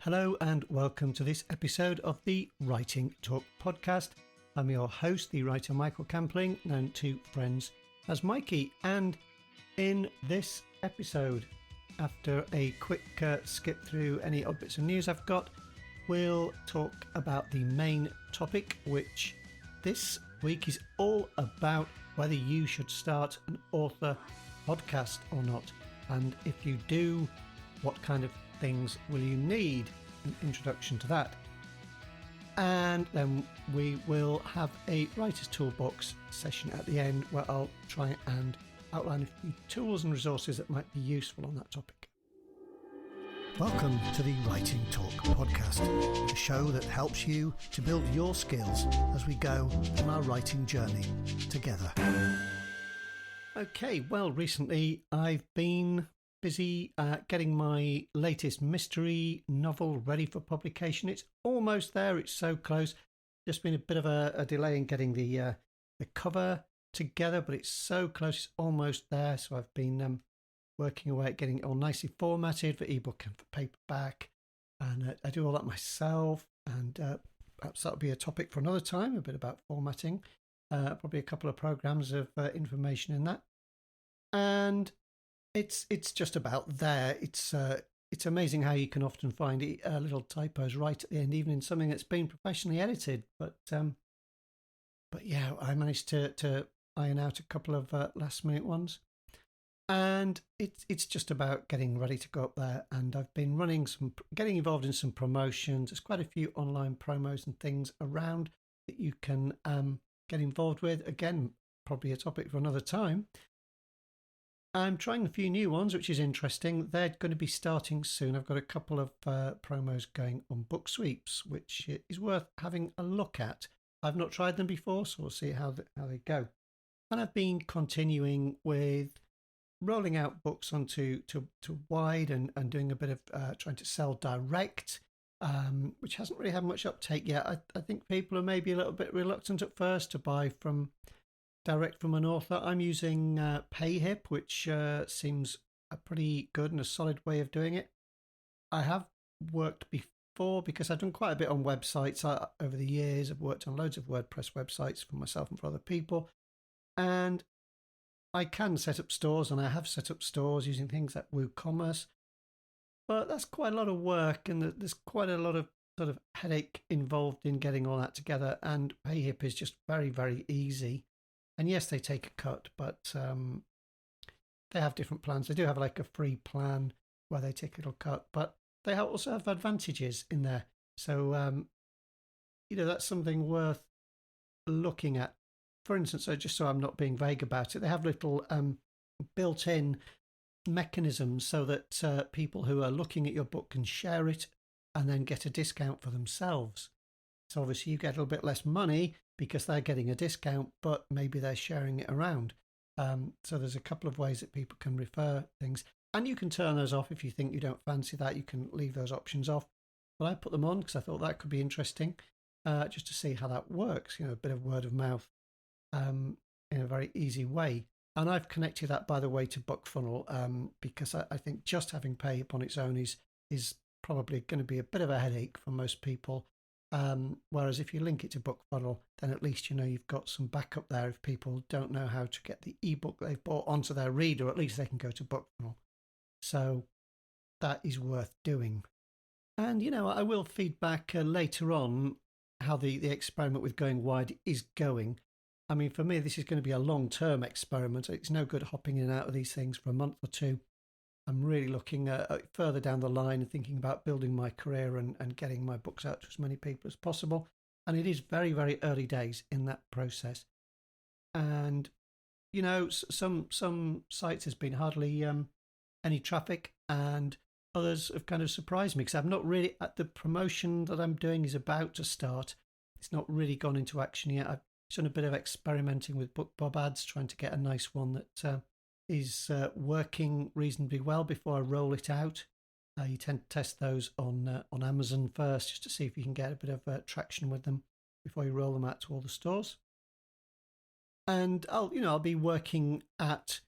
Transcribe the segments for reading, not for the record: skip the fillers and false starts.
Hello and welcome to this episode of the Writing Talk podcast. I'm your host, the writer Michael Campling, known to friends as Mikey. And in this episode, after a quick skip through any odd bits of news I've got, we'll talk about the main topic, which this week is all about whether you should start an author podcast or not. And if you do, what kind of things will you need? An introduction to that. And then we will have a writer's toolbox session at the end where I'll try and outline a few tools and resources that might be useful on that topic. Welcome to the Writing Talk podcast, the show that helps you to build your skills as we go on our writing journey together. Okay, well, recently I've been busy getting my latest mystery novel ready for publication. It's almost there. It's so close. Just been a bit of a delay in getting the cover together, but it's so close. It's almost there. So I've been working away at getting it all nicely formatted for ebook and for paperback. And I do all that myself. And perhaps that'll be a topic for another time, a bit about formatting. Probably a couple of programs of information in that. And it's just about there. It's amazing how you can often find little typos right at the end, even in something that's been professionally edited. But yeah, I managed to iron out a couple of last minute ones, and it's just about getting ready to go up there. And I've been getting involved in some promotions. There's quite a few online promos and things around that you can get involved with. Again, probably a topic for another time. I'm trying a few new ones, which is interesting. They're going to be starting soon. I've got a couple of promos going on book sweeps, which is worth having a look at. I've not tried them before, so we'll see how they go. And I've been continuing with rolling out books onto wide and doing a bit of trying to sell direct, which hasn't really had much uptake yet. I think people are maybe a little bit reluctant at first to buy direct from an author. I'm using PayHip, which seems a pretty good and a solid way of doing it. I have worked before because I've done quite a bit on websites over the years. I've worked on loads of WordPress websites for myself and for other people. And I can set up stores, and I have set up stores using things like WooCommerce. But that's quite a lot of work, and there's quite a lot of sort of headache involved in getting all that together. And PayHip is just very, very easy. And yes, they take a cut, but they have different plans. They do have like a free plan where they take a little cut, but they also have advantages in there. So, that's something worth looking at. For instance, just so I'm not being vague about it, they have little built-in mechanisms so that people who are looking at your book can share it and then get a discount for themselves. So obviously you get a little bit less money because they're getting a discount, but maybe they're sharing it around. So there's a couple of ways that people can refer things. And you can turn those off if you think you don't fancy that. You can leave those options off. But I put them on because I thought that could be interesting, just to see how that works. A bit of word of mouth in a very easy way. And I've connected that, by the way, to BookFunnel because I think just having PayHip on its own is probably going to be a bit of a headache for most people. Whereas if you link it to BookFunnel, then at least you've got some backup there. If people don't know how to get the ebook they've bought onto their reader, at least they can go to BookFunnel. So that is worth doing. And I will feed back later on how the experiment with going wide is going. I mean, for me, this is going to be a long-term experiment. It's no good hopping in and out of these things for a month or two. I'm really looking further down the line and thinking about building my career and getting my books out to as many people as possible. And it is very, very early days in that process. And, some sites has been hardly any traffic, and others have kind of surprised me because I'm not really at the promotion that I'm doing is about to start. It's not really gone into action yet. I've done a bit of experimenting with BookBob ads, trying to get a nice one that is working reasonably well before I roll it out. You tend to test those on Amazon first, just to see if you can get a bit of traction with them before you roll them out to all the stores. And I'll be working at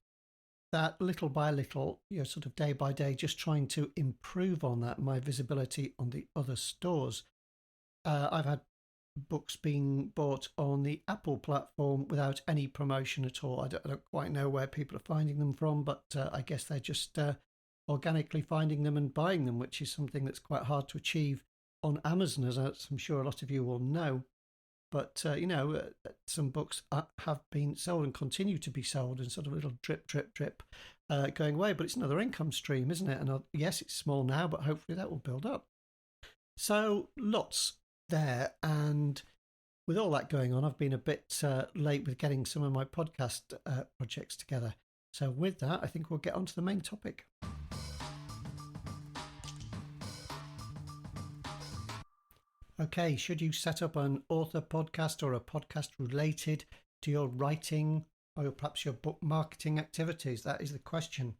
that little by little, sort of day by day, just trying to improve on that, my visibility on the other stores. I've had books being bought on the Apple platform without any promotion at all. I don't quite know where people are finding them from, but I guess they're just organically finding them and buying them, which is something that's quite hard to achieve on Amazon, as I'm sure a lot of you will know. But, some books have been sold and continue to be sold in sort of little drip, drip, drip going away. But it's another income stream, isn't it? And yes, it's small now, but hopefully that will build up. So lots there. And with all that going on, I've been a bit late with getting some of my podcast projects together. So with that, I think we'll get on to the main topic. Okay, should you set up an author podcast or a podcast related to your writing or perhaps your book marketing activities? That is the question.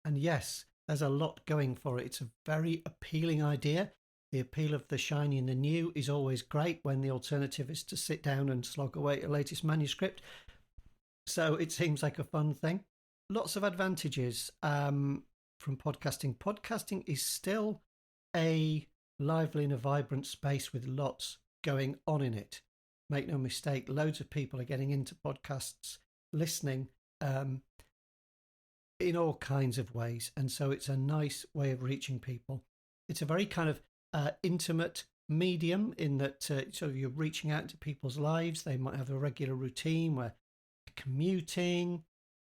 And yes, there's a lot going for it. It's a very appealing idea. The appeal of the shiny and the new is always great when the alternative is to sit down and slog away at your latest manuscript. So it seems like a fun thing. Lots of advantages from podcasting. Podcasting is still a lively and a vibrant space with lots going on in it. Make no mistake, loads of people are getting into podcasts, listening in all kinds of ways. And so it's a nice way of reaching people. It's a very kind of intimate medium in that sort of you're reaching out to people's lives. They might have a regular routine where they're commuting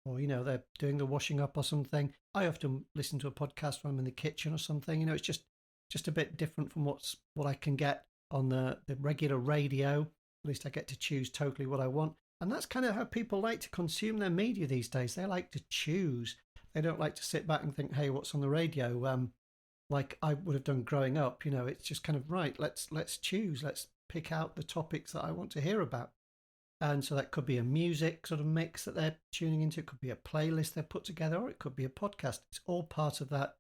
or, they're doing the washing up or something. I often listen to a podcast when I'm in the kitchen or something. It's just a bit different from what I can get on the regular radio. At least I get to choose totally what I want. And that's kind of how people like to consume their media these days. They like to choose. They don't like to sit back and think, hey, what's on the radio? Like I would have done growing up. It's just kind of, right, let's choose. Let's pick out the topics that I want to hear about. And so that could be a music sort of mix that they're tuning into. It could be a playlist they've put together, or it could be a podcast. It's all part of that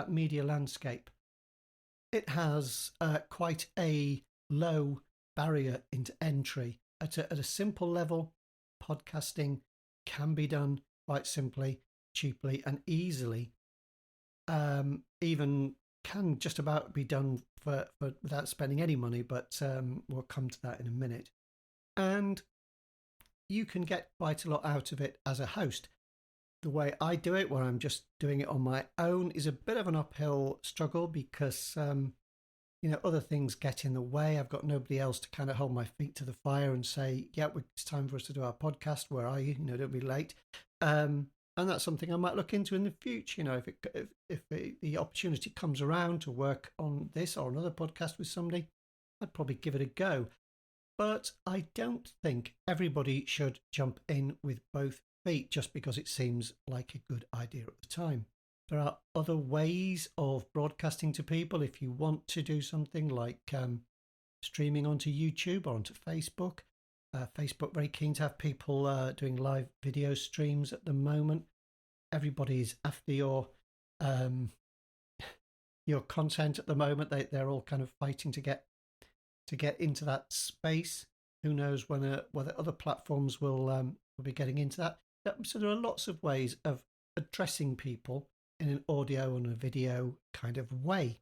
media landscape. It has quite a low barrier into entry. At a simple level, podcasting can be done quite simply, cheaply and easily. Even can just about be done for without spending any money, but we'll come to that in a minute. And you can get quite a lot out of it as a host. The way I do it, where I'm just doing it on my own, is a bit of an uphill struggle because, other things get in the way. I've got nobody else to kind of hold my feet to the fire and say, yeah, it's time for us to do our podcast. Where are you? Don't be late. And that's something I might look into in the future. If the opportunity comes around to work on this or another podcast with somebody, I'd probably give it a go. But I don't think everybody should jump in with both feet just because it seems like a good idea at the time. There are other ways of broadcasting to people if you want to do something like streaming onto YouTube or onto Facebook. Facebook very keen to have people doing live video streams at the moment. Everybody's after your content at the moment. They're all kind of fighting to get into that space. Who knows whether other platforms will be getting into that. So there are lots of ways of addressing people in an audio and a video kind of way.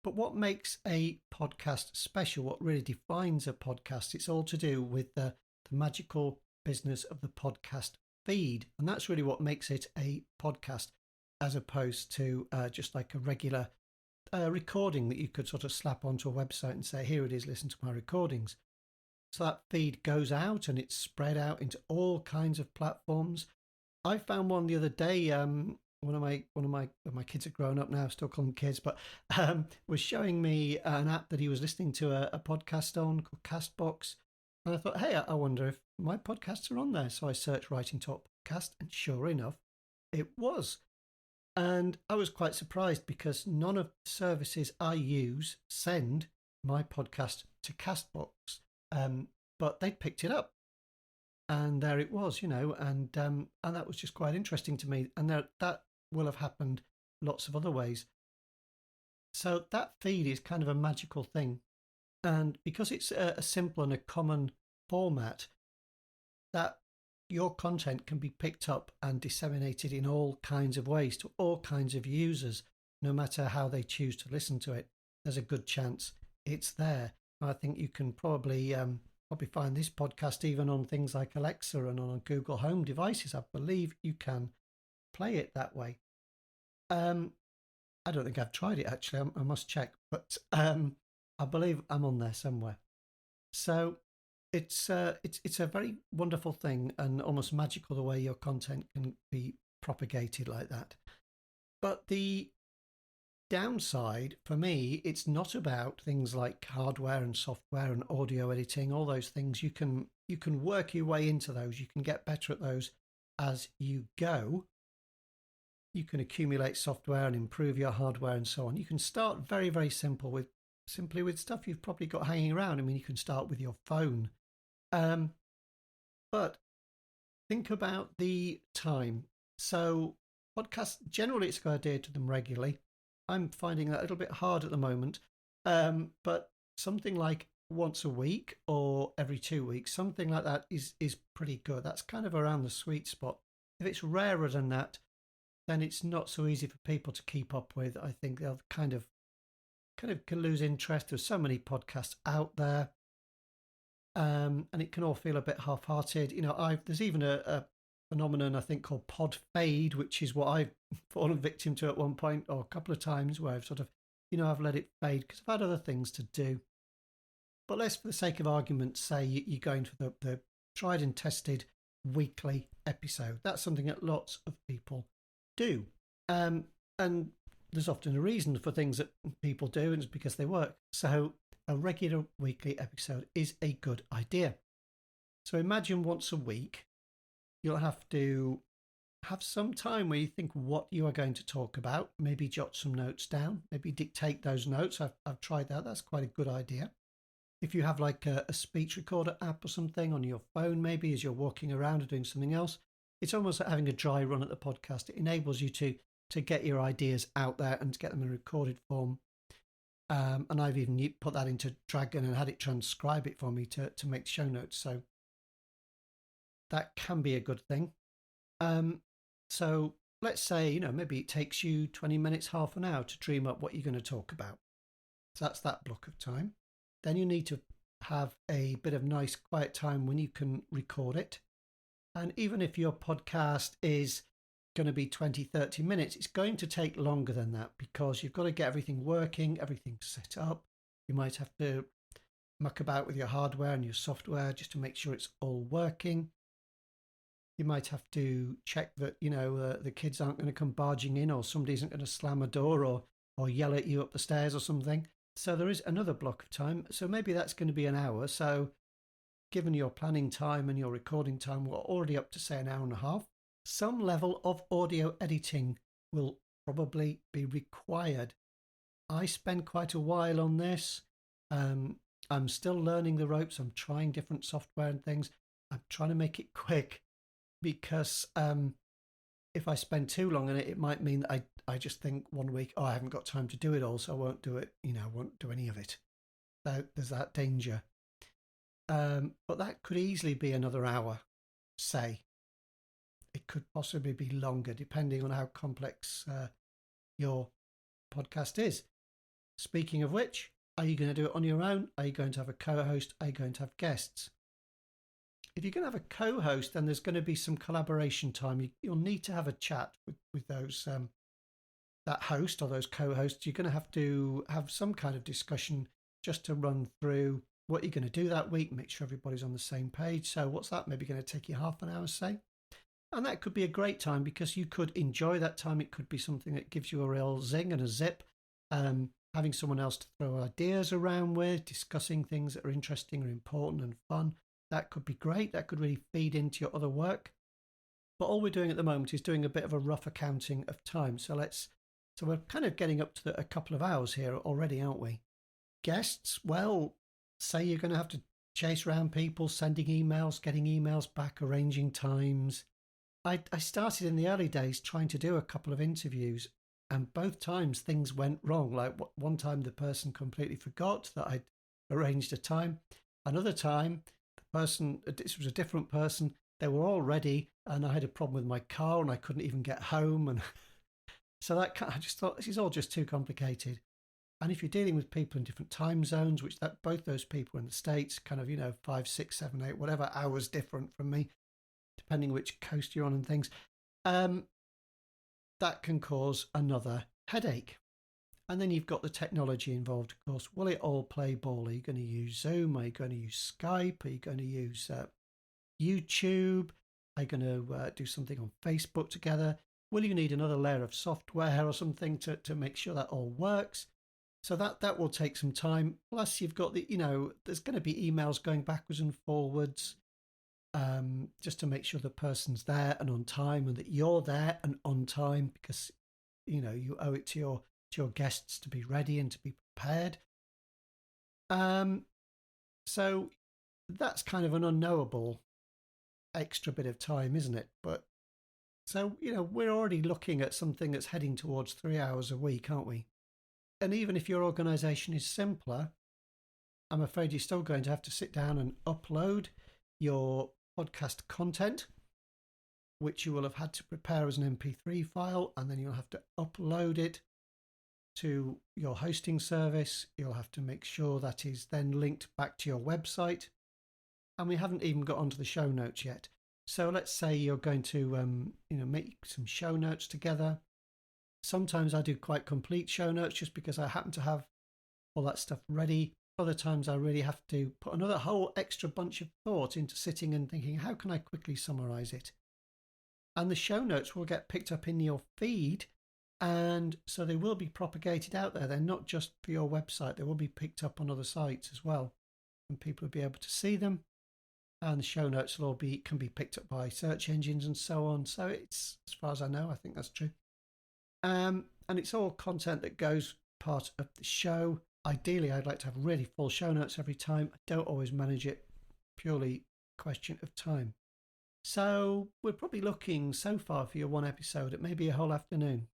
But what makes a podcast special, what really defines a podcast, it's all to do with the magical business of the podcast feed. And that's really what makes it a podcast, as opposed to just like a regular recording that you could sort of slap onto a website and say, here it is, listen to my recordings. So that feed goes out and it's spread out into all kinds of platforms. I found one the other day. One of my kids are grown up now, still call them kids, but was showing me an app that he was listening to a podcast on called Castbox. And I thought, hey, I wonder if my podcasts are on there. So I searched Writing Talk Podcast, and sure enough, it was. And I was quite surprised because none of the services I use send my podcast to Castbox, but they picked it up. And there it was, and that was just quite interesting to me. And that will have happened lots of other ways. So that feed is kind of a magical thing. And because it's a simple and a common format, that your content can be picked up and disseminated in all kinds of ways to all kinds of users, no matter how they choose to listen to it. There's a good chance it's there. I think you can probably find this podcast even on things like Alexa and on Google Home devices. I believe you can play it that way. I don't think I've tried it actually. I must check, but I believe I'm on there somewhere. So it's a very wonderful thing and almost magical the way your content can be propagated like that. But the downside for me, it's not about things like hardware and software and audio editing, all those things. You can work your way into those. You can get better at those as you go. You can accumulate software and improve your hardware and so on. You can start very, very simple with stuff you've probably got hanging around. I mean, you can start with your phone. But think about the time. So podcasts, generally it's a good idea to them regularly. I'm finding that a little bit hard at the moment. But something like once a week or every 2 weeks, something like that is pretty good. That's kind of around the sweet spot. If it's rarer than that, then it's not so easy for people to keep up with. I think they'll kind of can lose interest. There's so many podcasts out there, and it can all feel a bit half-hearted. There's even a phenomenon I think called pod fade, which is what I've fallen victim to at one point or a couple of times, where I've sort of, I've let it fade because I've had other things to do. But let's, for the sake of argument, say you're going for the tried and tested weekly episode. That's something that lots of people do. And there's often a reason for things that people do, and it's because they work. So a regular weekly episode is a good idea. So imagine once a week, you'll have to have some time where you think what you are going to talk about, maybe jot some notes down, maybe dictate those notes. I've tried that. That's quite a good idea. If you have like a speech recorder app or something on your phone, maybe as you're walking around or doing something else, it's almost like having a dry run at the podcast. It enables you to get your ideas out there and to get them in recorded form. And I've even put that into Dragon and had it transcribe it for me to make show notes. So that can be a good thing. So let's say, maybe it takes you 20 minutes, half an hour to dream up what you're going to talk about. So that's that block of time. Then you need to have a bit of nice quiet time when you can record it. And even if your podcast is going to be 20, 30 minutes, it's going to take longer than that because you've got to get everything working, everything set up. You might have to muck about with your hardware and your software just to make sure it's all working. You might have to check that, the kids aren't going to come barging in or somebody isn't going to slam a door or yell at you up the stairs or something. So there is another block of time. So maybe that's going to be an hour. So given your planning time and your recording time, we're already up to, say, an hour and a half. Some level of audio editing will probably be required. I spent quite a while on this. I'm still learning the ropes. I'm trying different software and things. I'm trying to make it quick because if I spend too long on it, it might mean that I just think one week, I haven't got time to do it all, so I won't do it. I won't do any of it. So there's that danger. But that could easily be another hour, say. It could possibly be longer, depending on how complex your podcast is. Speaking of which, are you going to do it on your own? Are you going to have a co-host? Are you going to have guests? If you're going to have a co-host, then there's going to be some collaboration time. You'll need to have a chat with those that host or those co-hosts. You're going to have some kind of discussion just to run through what you're going to do that week, make sure everybody's on the same page. So what's that? Maybe going to take you half an hour, say? And that could be a great time because you could enjoy that time. It could be something that gives you a real zing and a zip. Having someone else to throw ideas around with, discussing things that are interesting or important and fun. That could be great. That could really feed into your other work. But all we're doing at the moment is doing a bit of a rough accounting of time. So we're kind of getting up to a couple of hours here already, aren't we? Guests, well, say you're going to have to chase around people, sending emails, getting emails back, arranging times. I started in the early days trying to do a couple of interviews, and both times things went wrong. Like one time the person completely forgot that I'd arranged a time. Another time, this was a different person, they were all ready, and I had a problem with my car and I couldn't even get home. And so I just thought, this is all just too complicated. And if you're dealing with people in different time zones, which that both those people are in the States, kind of, 5, 6, 7, 8, whatever hours different from me, depending which coast you're on and things, that can cause another headache. And then you've got the technology involved, of course. Will it all play ball? Are you going to use Zoom? Are you going to use Skype? Are you going to use YouTube? Are you going to do something on Facebook together? Will you need another layer of software or something to make sure that all works? So that will take some time. Plus, you've got there's going to be emails going backwards and forwards, just to make sure the person's there and on time, and that you're there and on time, because you owe it to your guests to be ready and to be prepared. So that's kind of an unknowable extra bit of time, isn't it? But so we're already looking at something that's heading towards 3 hours a week, aren't we? And even if your organization is simpler, I'm afraid you're still going to have to sit down and upload your podcast content, which you will have had to prepare as an MP3 file, and then you'll have to upload it to your hosting service. You'll have to make sure that is then linked back to your website. And we haven't even got onto the show notes yet. So let's say you're going to make some show notes together. Sometimes I do quite complete show notes just because I happen to have all that stuff ready. Other times I really have to put another whole extra bunch of thought into sitting and thinking, how can I quickly summarize it? And the show notes will get picked up in your feed, and so they will be propagated out there. They're not just for your website. They will be picked up on other sites as well, and people will be able to see them. And the show notes will can be picked up by search engines and so on. So it's, as far as I know, I think that's true. And it's all content that goes part of the show. Ideally, I'd like to have really full show notes every time. I don't always manage it, purely question of time. So we're probably looking so far for your one episode at maybe a whole afternoon.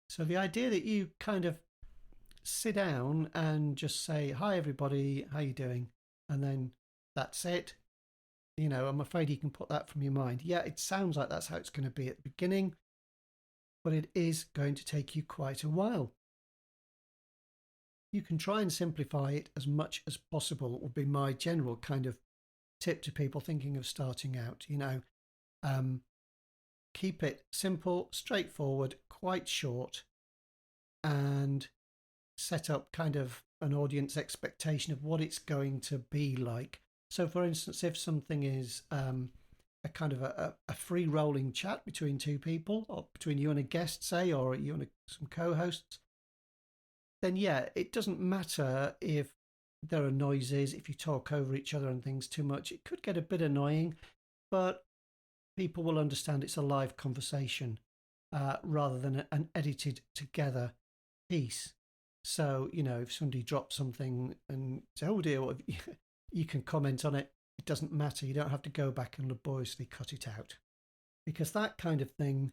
So the idea that you kind of sit down and just say, hi everybody, how you doing? And then that's it. I'm afraid you can put that from your mind. Yeah, it sounds like that's how it's going to be at the beginning, but it is going to take you quite a while. You can try and simplify it as much as possible, would be my general kind of tip to people thinking of starting out. Keep it simple, straightforward, quite short, and set up kind of an audience expectation of what it's going to be like. So, for instance, if something is a kind of a free rolling chat between two people, or between you and a guest, say, or you and some co-hosts, then yeah, it doesn't matter if there are noises, if you talk over each other and things too much. It could get a bit annoying, but people will understand it's a live conversation rather than an edited together piece. So, if somebody drops something and say, oh dear, you can comment on it. It doesn't matter. You don't have to go back and laboriously cut it out, because that kind of thing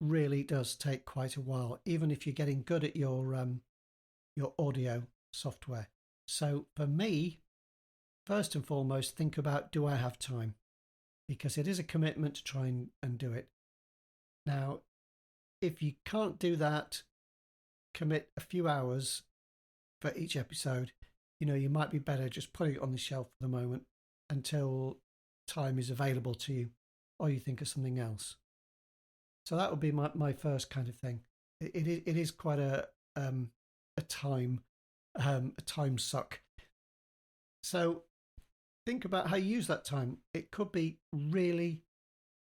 really does take quite a while, even if you're getting good at your audio software. So for me, first and foremost, think about, do I have time? Because it is a commitment to try and do it. Now, if you can't do that, commit a few hours for each episode. You might be better just putting it on the shelf for the moment until time is available to you, or you think of something else. So that would be my first kind of thing. It is quite a time suck. So think about how you use that time. It could be really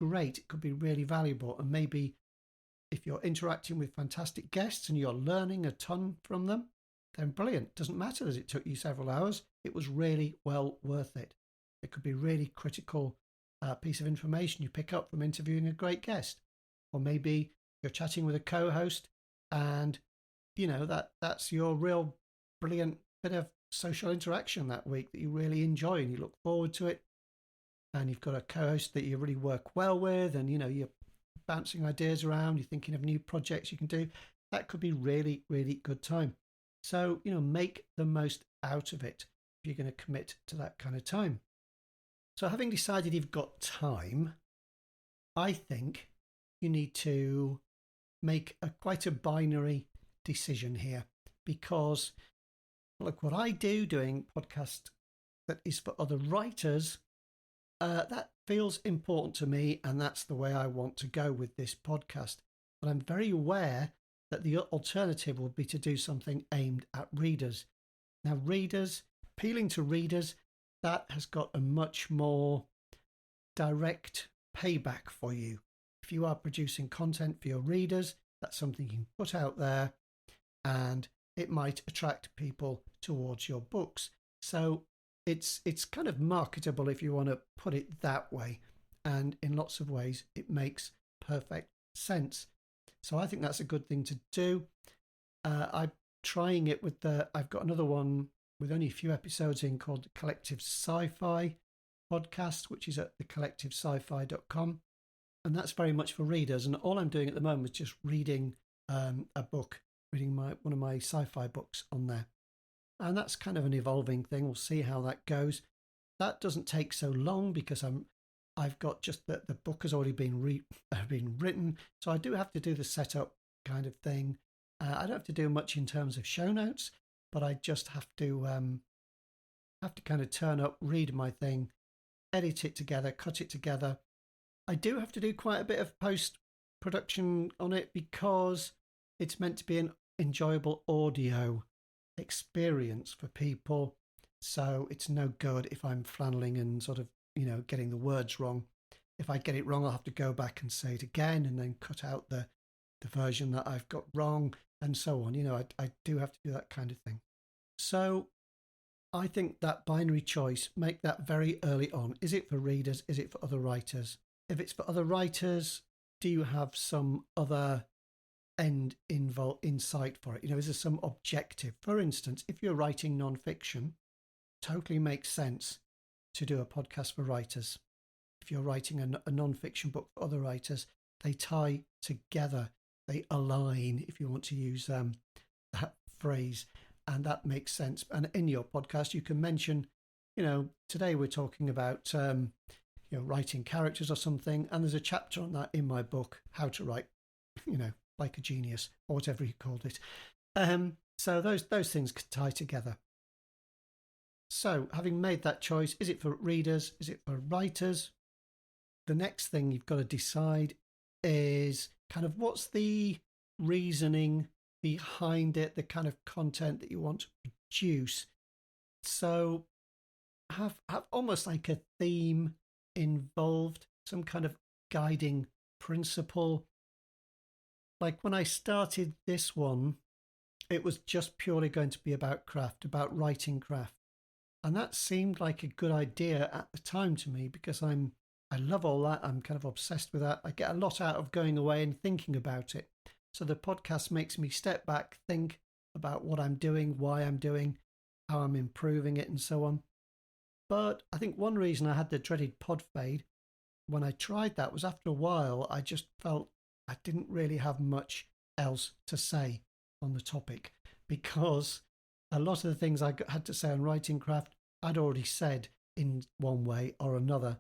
great. It could be really valuable. And maybe if you're interacting with fantastic guests and you're learning a ton from them, then brilliant. It doesn't matter that it took you several hours. It was really well worth it. It could be really critical piece of information you pick up from interviewing a great guest. Or maybe you're chatting with a co-host and, that's your real brilliant bit of social interaction that week that you really enjoy and you look forward to it. And you've got a co-host that you really work well with, and, you're bouncing ideas around, you're thinking of new projects you can do. That could be really, really good time. So, make the most out of it if you're going to commit to that kind of time. So having decided you've got time, I think you need to make quite a binary decision here, because look, what I do doing podcast that is for other writers, that feels important to me, and that's the way I want to go with this podcast. But I'm very aware that the alternative would be to do something aimed at readers. Now, appealing to readers, that has got a much more direct payback for you. If you are producing content for your readers, that's something you can put out there, and it might attract people towards your books. So it's kind of marketable, if you want to put it that way. And in lots of ways, it makes perfect sense. So I think that's a good thing to do. I'm trying it with I've got another one with only a few episodes in called the Collective Sci-Fi podcast, which is at thecollectivesci-fi.com. And that's very much for readers. And all I'm doing at the moment is just reading a book, reading one of my sci-fi books on there. And that's kind of an evolving thing. We'll see how that goes. That doesn't take so long because I've got just the book has already been written. So I do have to do the setup kind of thing. I don't have to do much in terms of show notes, but I just have to kind of turn up, read my thing, edit it together, cut it together. I do have to do quite a bit of post-production on it because it's meant to be an enjoyable audio experience for people. So it's no good if I'm flanneling and sort of, getting the words wrong. If I get it wrong, I'll have to go back and say it again and then cut out the version that I've got wrong and so on. I do have to do that kind of thing. So I think that binary choice, make that very early on. Is it for readers? Is it for other writers? If it's for other writers, do you have some other end in sight for it? Is there some objective? For instance, if you're writing non-fiction, totally makes sense to do a podcast for writers. If you're writing a non-fiction book for other writers, they tie together, they align, if you want to use that phrase, and that makes sense. And in your podcast, you can mention, today we're talking about writing characters or something, and there's a chapter on that in my book, How to Write, like a Genius, or whatever you called it. So those things could tie together. So having made that choice, is it for readers? Is it for writers? The next thing you've got to decide is kind of what's the reasoning behind it, the kind of content that you want to produce. So have almost like a theme involved, some kind of guiding principle. Like when I started this one, it was just purely going to be about craft, about writing craft. And that seemed like a good idea at the time to me because I love all that. I'm kind of obsessed with that. I get a lot out of going away and thinking about it. So the podcast makes me step back, think about what I'm doing, why I'm doing, how I'm improving it and so on. But I think one reason I had the dreaded pod fade when I tried that was after a while, I just felt I didn't really have much else to say on the topic because a lot of the things I had to say on writing craft, I'd already said in one way or another.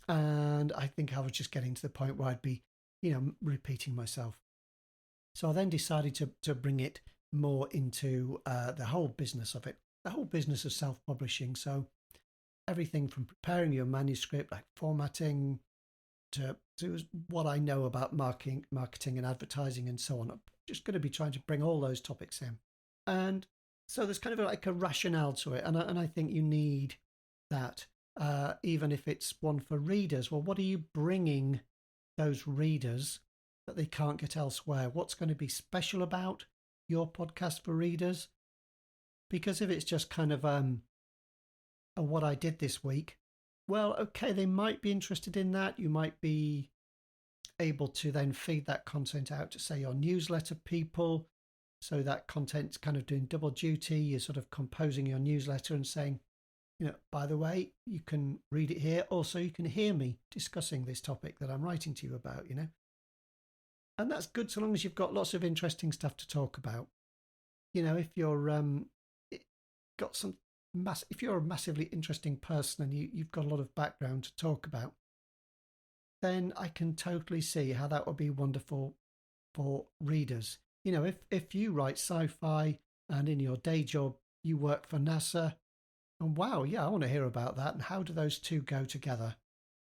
And I think I was just getting to the point where I'd be, repeating myself. So I then decided to bring it more into the whole business of it, the whole business of self-publishing. So everything from preparing your manuscript, like formatting, to what I know about marketing and advertising and so on. I'm just going to be trying to bring all those topics in. And so there's kind of like a rationale to it. And I think you need that, even if it's one for readers. Well, what are you bringing those readers that they can't get elsewhere? What's going to be special about your podcast for readers? Because if it's just kind of what I did this week, well, okay, they might be interested in that. You might be able to then feed that content out to, say, your newsletter people. So that content's kind of doing double duty. You're sort of composing your newsletter and saying, by the way, you can read it here. Also, you can hear me discussing this topic that I'm writing to you about, And that's good so long as you've got lots of interesting stuff to talk about. If you're got some if you're a massively interesting person and you've got a lot of background to talk about, then I can totally see how that would be wonderful for readers. You know, if you write sci-fi and in your day job you work for NASA, and wow, yeah, I want to hear about that. And how do those two go together?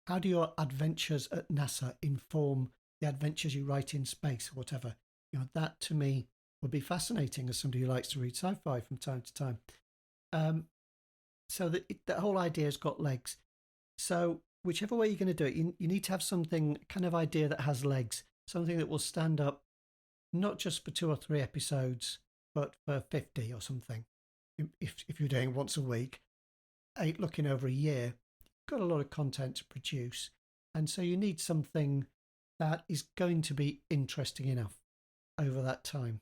How do your adventures at NASA inform the adventures you write in space or whatever? You know, that to me would be fascinating as somebody who likes to read sci-fi from time to time. So that whole idea has got legs. So whichever way you're going to do it, you need to have something kind of idea that has legs, something that will stand up not just for 2 or 3 episodes, but for 50 or something. If you're doing once a week, looking over a year, you've got a lot of content to produce. And so you need something that is going to be interesting enough over that time.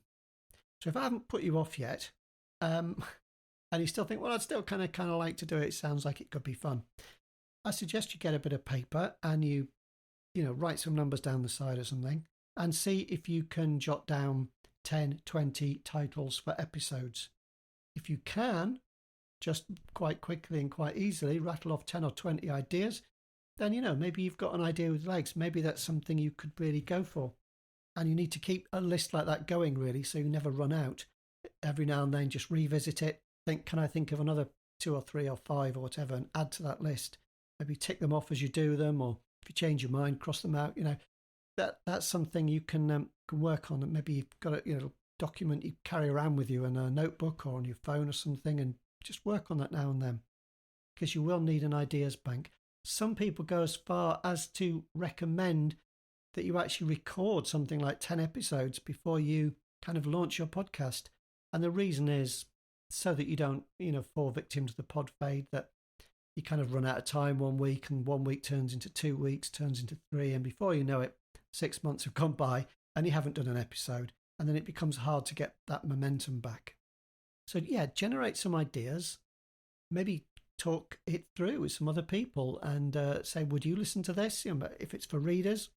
So if I haven't put you off yet, and you still think, well, I'd still kind of like to do it, it sounds like it could be fun, I suggest you get a bit of paper and you write some numbers down the side or something and see if you can jot down 10, 20 titles for episodes. If you can, just quite quickly and quite easily rattle off 10 or 20 ideas, then, maybe you've got an idea with legs. Maybe that's something you could really go for. And you need to keep a list like that going, really, so you never run out. Every now and then, just revisit it. Can I think of another 2 or 3 or 5 or whatever, and add to that list? Maybe tick them off as you do them, or if you change your mind, cross them out. That's something you can work on. And maybe you've got a document you carry around with you in a notebook or on your phone or something, and just work on that now and then, because you will need an ideas bank. Some people go as far as to recommend that you actually record something like 10 episodes before you kind of launch your podcast. And the reason is so that you don't, fall victim to the pod fade, that you kind of run out of time 1 week, and 1 week turns into 2 weeks, turns into 3. And before you know it, 6 months have gone by and you haven't done an episode. And then it becomes hard to get that momentum back. So yeah, generate some ideas, maybe talk it through with some other people and say, would you listen to this? If it's for readers,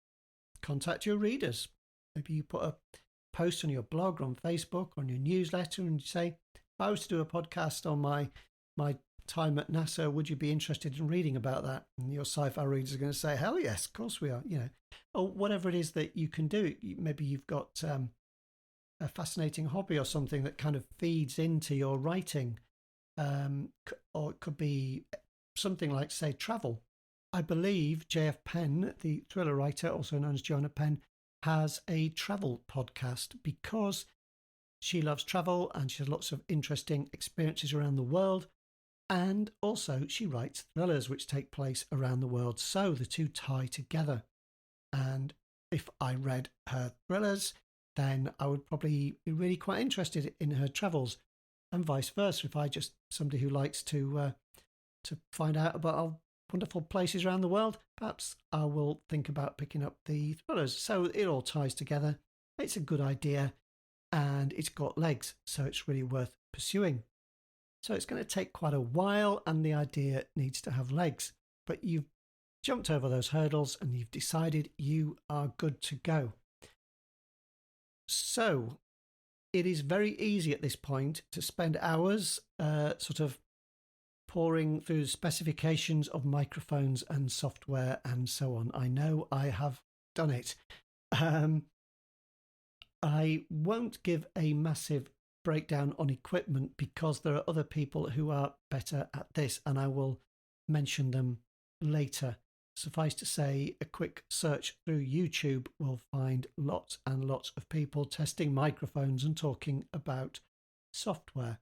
contact your readers. Maybe you put a post on your blog or on Facebook or on your newsletter and you say, if I was to do a podcast on my time at NASA, would you be interested in reading about that? And your sci-fi readers are going to say, hell yes, of course we are, or whatever it is that you can do. Maybe you've got a fascinating hobby or something that kind of feeds into your writing, or it could be something like, say, travel. I believe J.F. Penn, the thriller writer, also known as Joanna Penn, has a travel podcast because she loves travel and she has lots of interesting experiences around the world. And also she writes thrillers which take place around the world. So the two tie together. And if I read her thrillers, then I would probably be really quite interested in her travels, and vice versa. If I just somebody who likes to find out about our wonderful places around the world, perhaps I will think about picking up the thrillers. So it all ties together. It's a good idea and it's got legs, so it's really worth pursuing. So it's going to take quite a while and the idea needs to have legs, but you've jumped over those hurdles and you've decided you are good to go. So it is very easy at this point to spend hours sort of poring through the specifications of microphones and software and so on. I know I have done it. I won't give a massive breakdown on equipment because there are other people who are better at this, and I will mention them later. Suffice to say, a quick search through YouTube will find lots and lots of people testing microphones and talking about software.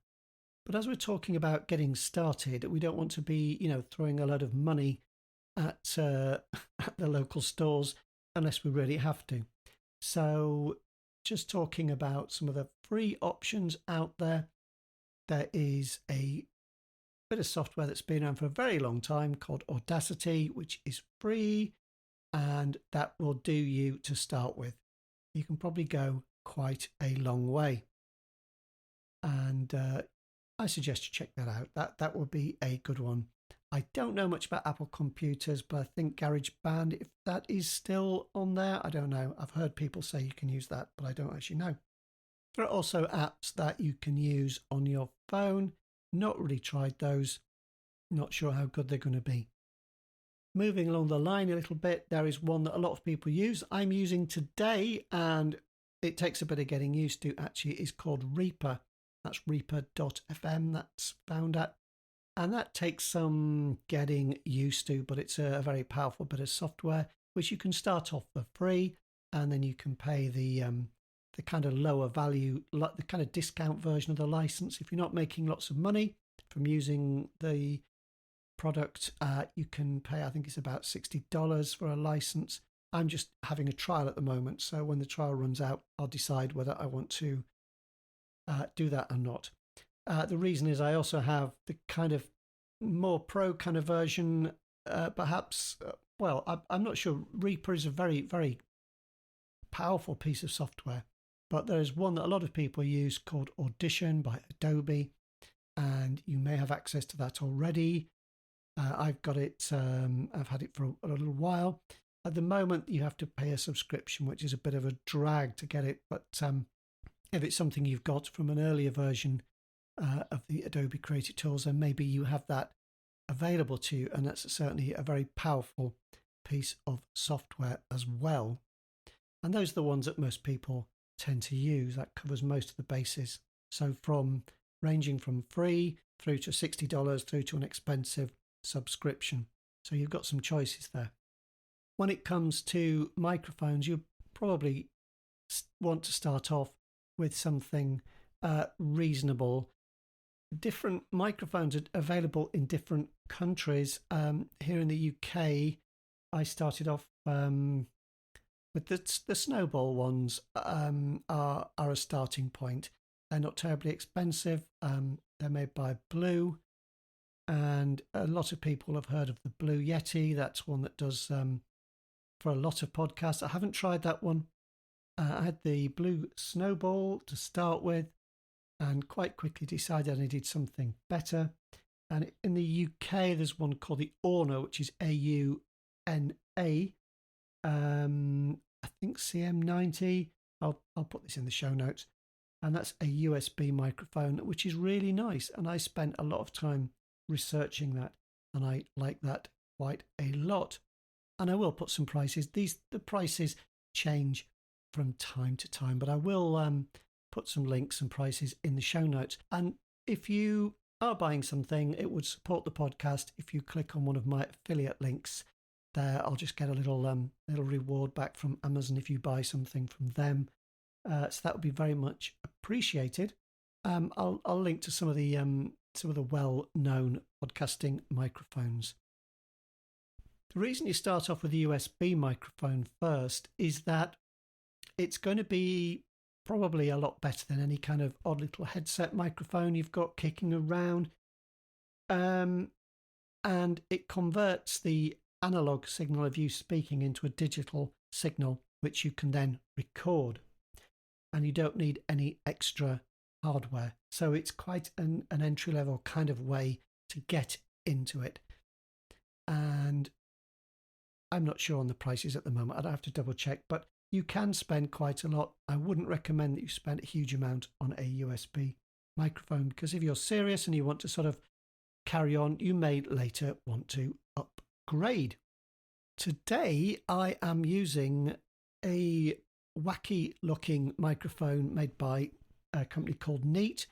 But as we're talking about getting started, we don't want to be, throwing a lot of money at the local stores unless we really have to. So just talking about some of the free options out there. There is a bit of software that's been around for a very long time called Audacity, which is free, and that will do you to start with. You can probably go quite a long way. And I suggest you check that out. That would be a good one. I don't know much about Apple computers, but I think GarageBand, if that is still on there, I don't know. I've heard people say you can use that, but I don't actually know. There are also apps that you can use on your phone. Not really tried those. Not sure how good they're going to be. Moving along the line a little bit, there is one that a lot of people use. I'm using today, and it takes a bit of getting used to. Actually, it's called Reaper. That's Reaper.fm. That's found at. And that takes some getting used to, but it's a very powerful bit of software, which you can start off for free, and then you can pay the kind of lower value, the kind of discount version of the license. If you're not making lots of money from using the product, you can pay, I think it's about $60 for a license. I'm just having a trial at the moment, so when the trial runs out, I'll decide whether I want to do that or not. The reason is I also have the kind of more pro kind of version, perhaps. I'm not sure. Reaper is a very, very powerful piece of software, but there's one that a lot of people use called Audition by Adobe, and you may have access to that already. I've got it. I've had it for a little while. At the moment, you have to pay a subscription, which is a bit of a drag to get it. But if it's something you've got from an earlier version of the Adobe Creative Tools, then maybe you have that available to you, and that's certainly a very powerful piece of software as well. And those are the ones that most people tend to use. That covers most of the bases. So ranging from free through to $60 through to an expensive subscription. So you've got some choices there. When it comes to microphones, you probably want to start off with something reasonable. Different microphones are available in different countries. Here in the UK, I started off with the Snowball ones. Are a starting point. They're not terribly expensive. They're made by Blue, and a lot of people have heard of the Blue Yeti. That's one that does for a lot of podcasts. I haven't tried that one. I had the Blue Snowball to start with, and quite quickly decided I needed something better. And in the UK, there's one called the Auna, which is AUNA. I think CM90. I'll put this in the show notes. And that's a USB microphone, which is really nice. And I spent a lot of time researching that, and I like that quite a lot. And I will put some prices. The prices change from time to time, but I will put some links and prices in the show notes. And if you are buying something, it would support the podcast if you click on one of my affiliate links there. I'll just get a little reward back from Amazon if you buy something from them. So that would be very much appreciated. I'll link to some of the well-known podcasting microphones. The reason you start off with a USB microphone first is that it's going to be probably a lot better than any kind of odd little headset microphone you've got kicking around. And it converts the analog signal of you speaking into a digital signal, which you can then record. And you don't need any extra hardware. So it's quite an entry-level kind of way to get into it. And I'm not sure on the prices at the moment. I'd have to double check, but you can spend quite a lot. I wouldn't recommend that you spend a huge amount on a USB microphone, because if you're serious and you want to sort of carry on, you may later want to upgrade. Today, I am using a wacky looking microphone made by a company called Neat,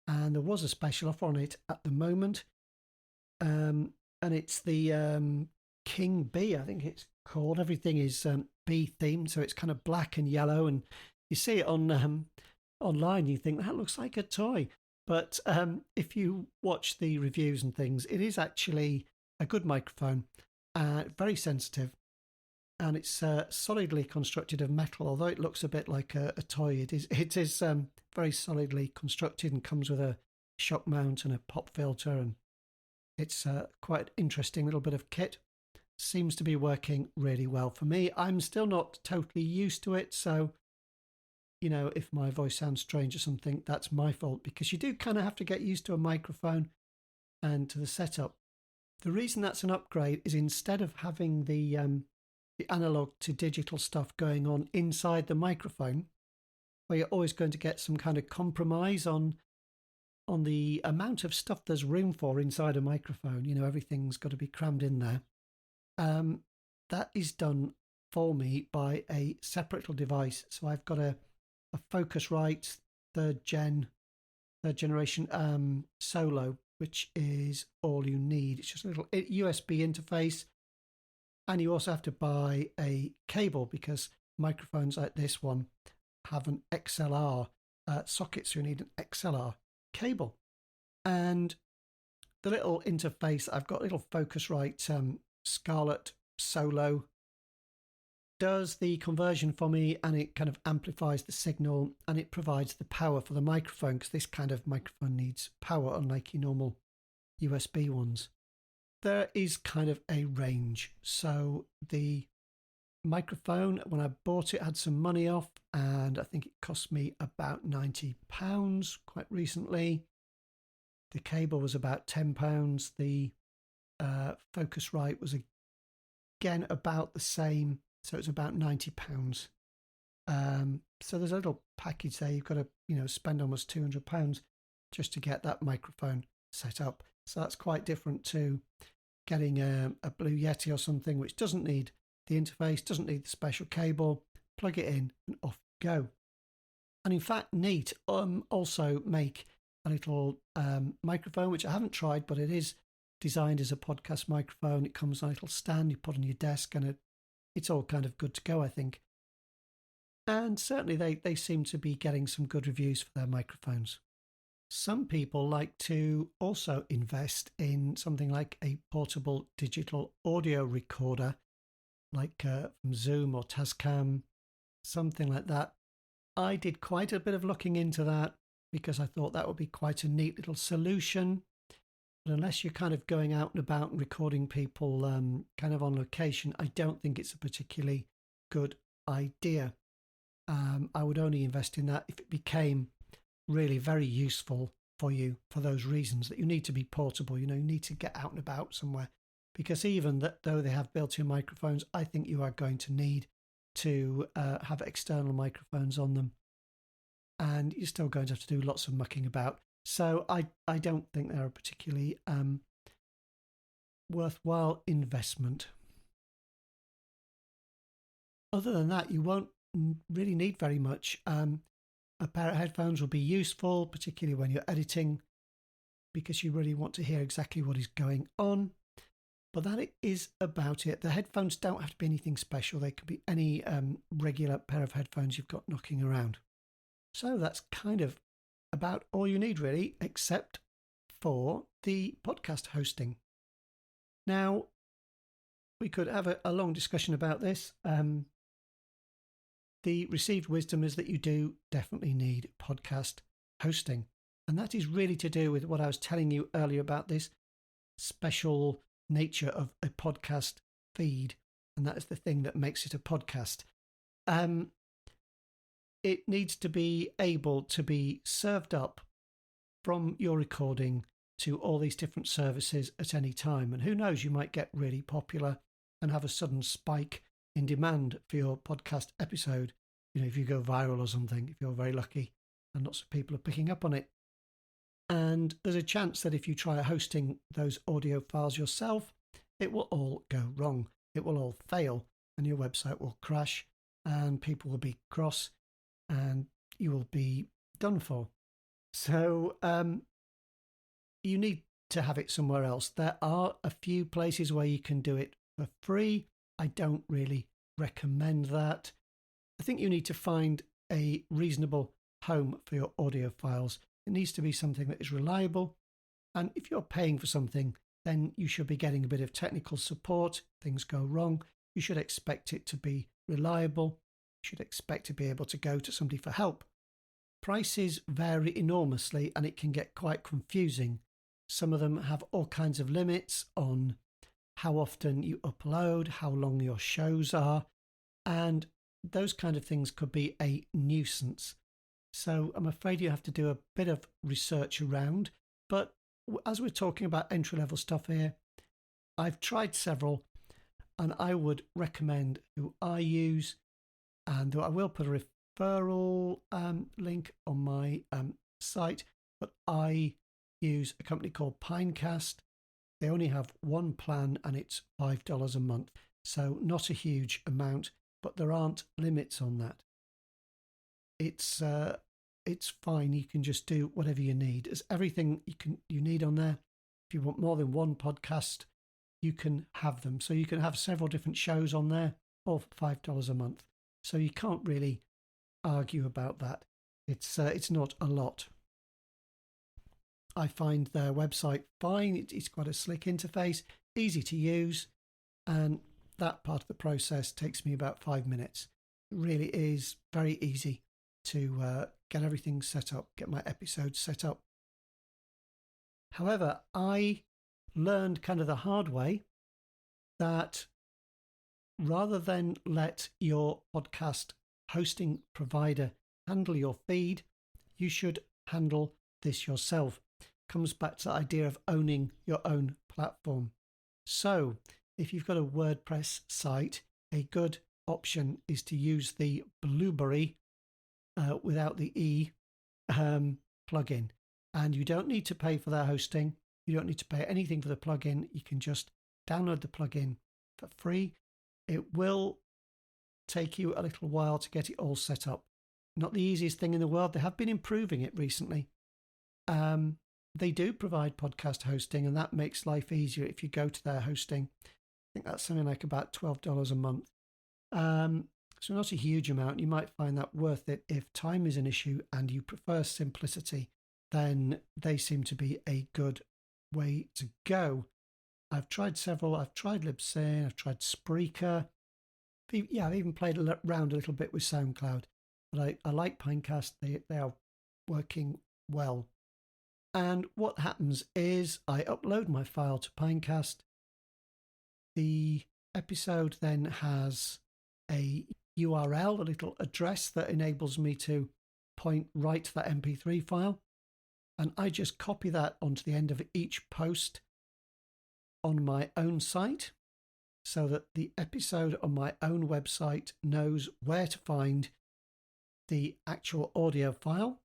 and there was a special offer on it at the moment, and it's the King Bee, I think it's called. Everything is bee themed, so it's kind of black and yellow, and you see it on online, you think that looks like a toy, but if you watch the reviews and things, it is actually a good microphone, very sensitive. And it's solidly constructed of metal, although it looks a bit like a toy. It is very solidly constructed and comes with a shock mount and a pop filter, and it's quite interesting little bit of kit. Seems to be working really well for me. I'm still not totally used to it, so if my voice sounds strange or something, that's my fault, because you do kind of have to get used to a microphone and to the setup. The reason that's an upgrade is instead of having the analog to digital stuff going on inside the microphone, where you're always going to get some kind of compromise on on the amount of stuff there's room for inside a microphone. Everything's got to be crammed in there. That is done for me by a separate little device. So I've got a Focusrite third generation Solo, which is all you need. It's just a little USB interface, and you also have to buy a cable because microphones like this one have an XLR socket, so you need an XLR cable. And the little interface, I've got a little Focusrite Scarlett Solo, does the conversion for me, and it kind of amplifies the signal, and it provides the power for the microphone, because this kind of microphone needs power, unlike your normal USB ones. There is kind of a range. So the microphone, when I bought it, had some money off, and I think it cost me about £90 quite recently. The cable was about £10. The Focusrite was again about the same, so it's about £90. So there's a little package there. You've got to spend almost £200 just to get that microphone set up. So that's quite different to getting a Blue Yeti or something, which doesn't need the interface, doesn't need the special cable. Plug it in and off you go. And in fact, Neat also make a little microphone, which I haven't tried, but it is designed as a podcast microphone. It comes on a little stand you put on your desk, and it's all kind of good to go, I think. And certainly they seem to be getting some good reviews for their microphones. Some people like to also invest in something like a portable digital audio recorder, like from Zoom or Tascam, something like that. I did quite a bit of looking into that because I thought that would be quite a neat little solution. But unless you're kind of going out and about and recording people kind of on location, I don't think it's a particularly good idea. I would only invest in that if it became really very useful for you for those reasons, that you need to be portable. You need to get out and about somewhere, because even though they have built-in microphones, I think you are going to need to have external microphones on them, and you're still going to have to do lots of mucking about. So I don't think they're a particularly worthwhile investment. Other than that, you won't really need very much. A pair of headphones will be useful, particularly when you're editing, because you really want to hear exactly what is going on. But that is about it. The headphones don't have to be anything special. They could be any regular pair of headphones you've got knocking around. So that's kind of about all you need, really, except for the podcast hosting. Now, we could have a long discussion about this. The received wisdom is that you do definitely need podcast hosting. And that is really to do with what I was telling you earlier about this special nature of a podcast feed. And that is the thing that makes it a podcast. It needs to be able to be served up from your recording to all these different services at any time. And who knows, you might get really popular and have a sudden spike in demand for your podcast episode. If you go viral or something, if you're very lucky and lots of people are picking up on it. And there's a chance that if you try hosting those audio files yourself, it will all go wrong. It will all fail, and your website will crash, and people will be cross, and you will be done for. So you need to have it somewhere else. There are a few places where you can do it for free. I don't really recommend that. I think you need to find a reasonable home for your audio files. It needs to be something that is reliable. And if you're paying for something, then you should be getting a bit of technical support. Things go wrong. You should expect it to be reliable. You should expect to be able to go to somebody for help. Prices vary enormously, and it can get quite confusing. Some of them have all kinds of limits on how often you upload, how long your shows are, and those kind of things could be a nuisance. So I'm afraid you have to do a bit of research around. But as we're talking about entry-level stuff here, I've tried several, and I would recommend who I use, and I will put a referral link on my site. but I use a company called Pinecast. They only have one plan and it's $5 a month. So not a huge amount, but there aren't limits on that. It's fine. You can just do whatever you need. There's everything you need on there. If you want more than one podcast, you can have them. So you can have several different shows on there, all for $5 a month. So you can't really argue about that. It's not a lot. I find their website fine. It's got a slick interface, easy to use, and that part of the process takes me about 5 minutes. It really is very easy to get everything set up, get my episodes set up. However, I learned kind of the hard way that rather than let your podcast hosting provider handle your feed, you should handle this yourself. Comes back to the idea of owning your own platform. So if you've got a WordPress site, a good option is to use the Blueberry without the E plugin. And you don't need to pay for their hosting. You don't need to pay anything for the plugin. You can just download the plugin for free. It will take you a little while to get it all set up. Not the easiest thing in the world. They have been improving it recently. They do provide podcast hosting, and that makes life easier if you go to their hosting. I think that's something like about $12 a month. So not a huge amount. You might find that worth it if time is an issue and you prefer simplicity. Then they seem to be a good way to go. I've tried several. I've tried Libsyn. I've tried Spreaker. Yeah, I've even played around a little bit with SoundCloud. But I like Pinecast. They are working well. And what happens is I upload my file to Pinecast. The episode then has a URL, a little address that enables me to point right to that MP3 file. And I just copy that onto the end of each post on my own site so that the episode on my own website knows where to find the actual audio file.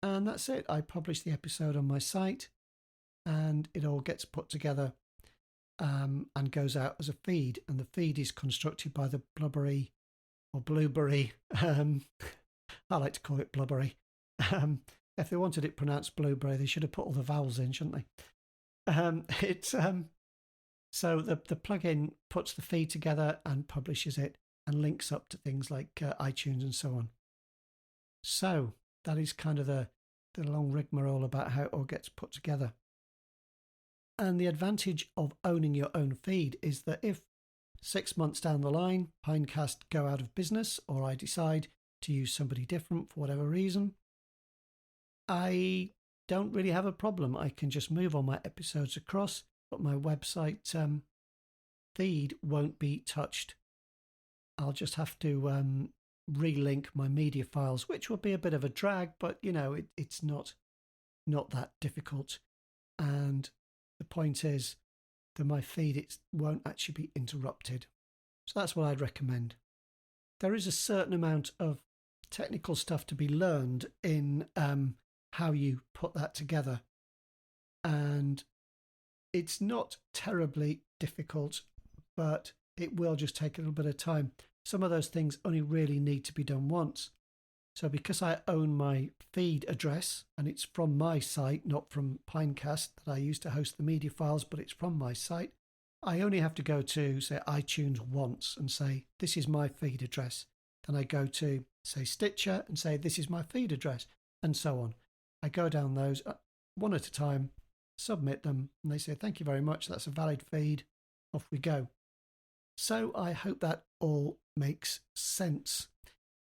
And that's it. I publish the episode on my site and it all gets put together and goes out as a feed. And the feed is constructed by the Blueberry. I like to call it Blubbery. If they wanted it pronounced Blueberry, they should have put all the vowels in, shouldn't they? So the plugin puts the feed together and publishes it and links up to things like iTunes and so on. So that is kind of the long rigmarole about how it all gets put together. And the advantage of owning your own feed is that if 6 months down the line, Pinecast go out of business, or I decide to use somebody different for whatever reason, I don't really have a problem. I can just move all my episodes across, but my website feed won't be touched. I'll just have to relink my media files, which will be a bit of a drag, but it's not that difficult. And the point is that my feed won't actually be interrupted. So that's what I'd recommend. There is a certain amount of technical stuff to be learned in how you put that together, and it's not terribly difficult, but it will just take a little bit of time. Some of those things only really need to be done once. So because I own my feed address, and it's from my site, not from Pinecast that I use to host the media files, but it's from my site, I only have to go to, say, iTunes once and say, this is my feed address. Then I go to, say, Stitcher and say, this is my feed address, and so on. I go down those one at a time, submit them, and they say, thank you very much, that's a valid feed, off we go. So I hope that all makes sense.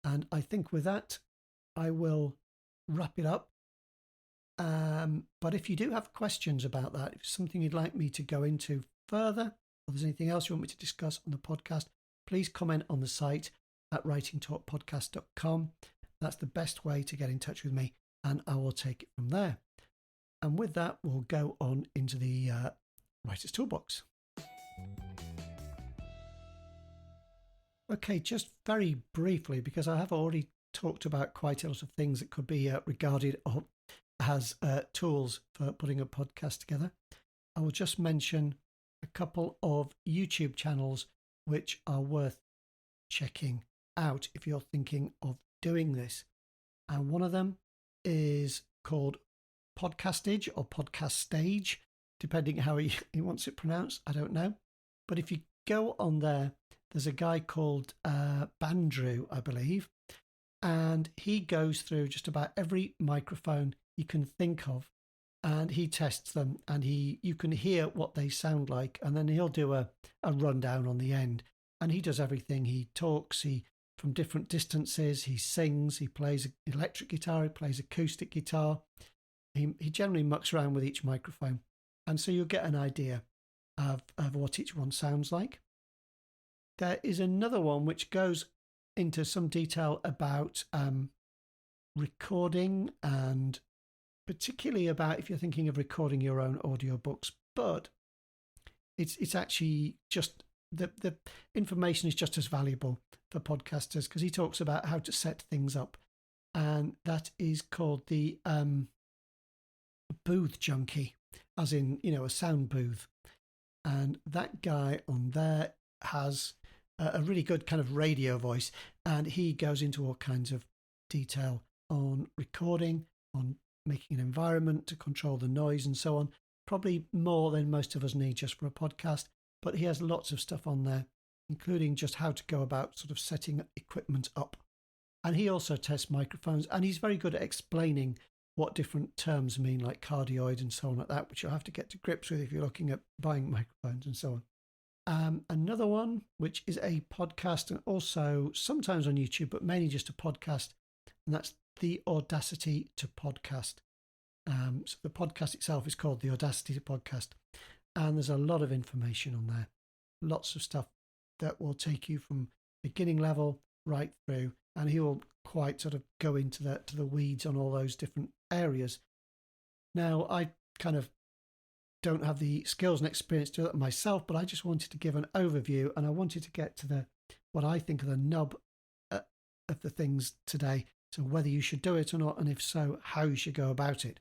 And I think with that, I will wrap it up. But if you do have questions about that, if it's something you'd like me to go into further, or there's anything else you want me to discuss on the podcast, please comment on the site at writingtalkpodcast.com. That's the best way to get in touch with me, and I will take it from there. And with that, we'll go on into the Writer's Toolbox. Okay, just very briefly, because I have already talked about quite a lot of things that could be regarded or as tools for putting a podcast together. I will just mention a couple of YouTube channels which are worth checking out if you're thinking of doing this. And one of them is called Podcastage or Podcast Stage, depending how he wants it pronounced. I don't know. But if you go on there, there's a guy called Bandrew, I believe, and he goes through just about every microphone you can think of, and he tests them, and you can hear what they sound like, and then he'll do a rundown on the end. And he does everything. He talks, from different distances, he sings, he plays electric guitar, he plays acoustic guitar. He generally mucks around with each microphone, and so you'll get an idea of what each one sounds like. There is another one which goes into some detail about recording, and particularly about if you're thinking of recording your own audiobooks, but it's actually just the information is just as valuable for podcasters, because he talks about how to set things up, and that is called the booth junkie, as in, a sound booth. And that guy on there has a really good kind of radio voice, and he goes into all kinds of detail on recording, on making an environment to control the noise and so on. Probably more than most of us need just for a podcast, but he has lots of stuff on there, including just how to go about sort of setting equipment up. And he also tests microphones, and he's very good at explaining what different terms mean, like cardioid and so on like that, which you'll have to get to grips with if you're looking at buying microphones and so on. Another one, which is a podcast and also sometimes on YouTube, but mainly just a podcast, and that's the Audacity to Podcast. So the podcast itself is called the Audacity to Podcast, and there's a lot of information on there, lots of stuff that will take you from beginning level right through, and he will quite sort of go into the weeds on all those different areas. Now, I kind of don't have the skills and experience to do that myself, but I just wanted to give an overview, and I wanted to get to what I think are the nub of the things today. So whether you should do it or not, and if so, how you should go about it,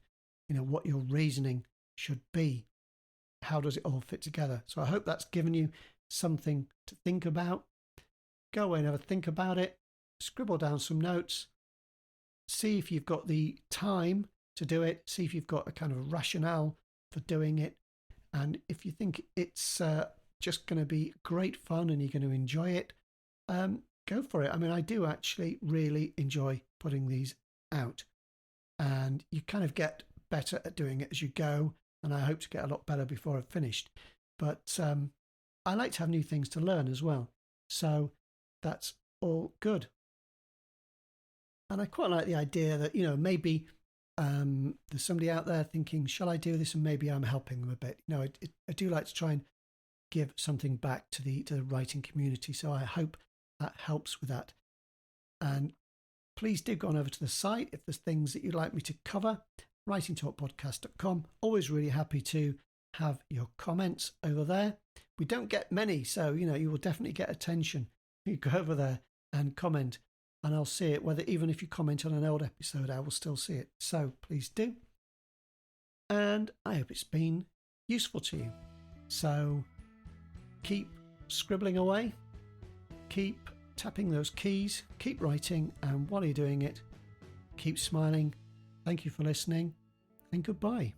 what your reasoning should be. How does it all fit together? So I hope that's given you something to think about. Go away and have a think about it. Scribble down some notes. See if you've got the time to do it. See if you've got a kind of rationale for doing it. And if you think it's just going to be great fun and you're going to enjoy it, go for it. I mean, I do actually really enjoy putting these out. And you kind of get better at doing it as you go. And I hope to get a lot better before I've finished. But I like to have new things to learn as well. So that's all good. And I quite like the idea that, maybe there's somebody out there thinking, shall I do this? And maybe I'm helping them a bit. I do like to try and give something back to the writing community. So I hope that helps with that. And please do go on over to the site if there's things that you'd like me to cover. writingtalkpodcast.com. Always really happy to have your comments over there. We don't get many, so you will definitely get attention. You go over there and comment, and I'll see it. Whether even if you comment on an old episode, I will still see it. So please do. And I hope it's been useful to you. So keep scribbling away, keep tapping those keys, keep writing, and while you're doing it, keep smiling. Thank you for listening, and goodbye.